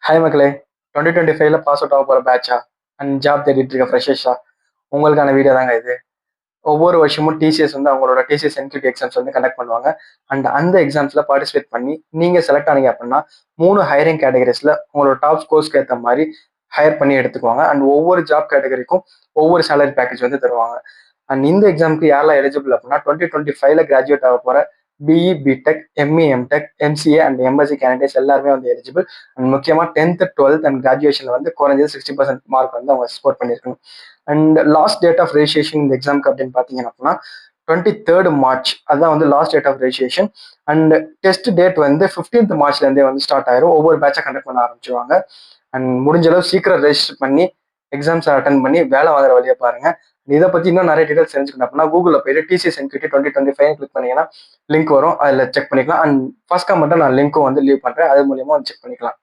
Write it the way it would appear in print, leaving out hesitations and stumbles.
Hi மக்களே, 2025ல pass out ஆக போற பேட்சா அண்ட் ஜாப் தேடிட்டு இருக்க ஃப்ரெஷர்ஸா உங்களுக்கான வீடியோ தாங்க இது. ஒவ்வொரு வருஷமும் டிசிஎஸ் வந்து அவங்களோட டிசிஎஸ் என்கியூடி எக்ஸாம்ஸ் வந்து கண்டக்ட் பண்ணுவாங்க. அண்ட் அந்த எக்ஸாம்ஸ்ல பார்ட்டிசிபேட் பண்ணி நீங்க செலக்ட் ஆனீங்க அப்படின்னா 3 ஹையரிங் கேட்டகரிஸ்ல உங்களோட டாப் ஸ்கோர்ஸ்க்கு ஏற்ற மாதிரி ஹையர் பண்ணி எடுத்துக்குவாங்க. அண்ட் ஒவ்வொரு ஜாப் கேட்டகரிக்கும் ஒவ்வொரு சேலரி பேக்கேஜ் வந்து தருவாங்க. அண்ட் இந்த எக்ஸாமுக்கு யாரெல்லாம் எலிஜிபிள் அப்படின்னா 2025ல கிராஜுவேட் ஆக போற BE, BTech, ME, MTech, MCA and MSc candidates எல்லாருமே வந்து எலிஜிபிள். அண்ட் முக்கியமாக 10th, 12th அண்ட் கிராஜுவேஷன்ல வந்து குறைஞ்சது 60% மார்க் வந்து அவங்க ஸ்கோர் பண்ணியிருக்கணும். And last date of registration இந்த எக்ஸாமுக்கு அப்படின்னு பார்த்தீங்கன்னா அப்படின்னா 23rd March அதுதான் வந்து last date of registration. And test date வந்து 15th Marchலேருந்தே வந்து ஸ்டார்ட் ஆயிரும். ஒவ்வொரு பேட்சை கண்டக்ட் பண்ண ஆரம்பிச்சுவாங்க. அண்ட் முடிஞ்ச அளவு சீக்கிரம் ரெஜிஸ்டர் பண்ணி எக்ஸாம்ஸ் அட்டன் பண்ணி வேலை வாங்குற வழியை பாருங்க. இதை பத்தி இன்னும் நிறைய டீடைல்ஸ் தெரிஞ்சுக்கணும் அப்படின்னா கூகுளில் போயிட்டு டிசிஎஸ் என்கியூடி 2025 கிளிக் பண்ணீங்கன்னா லிங்க் வரும், அதில் செக் பண்ணிக்கலாம். அண்ட் ஃபர்ஸ்ட் கமெண்ட்டை நான் லிங்க்கும் வந்து லீவ் பண்றேன், அது மூலியமா வந்து செக் பண்ணிக்கலாம்.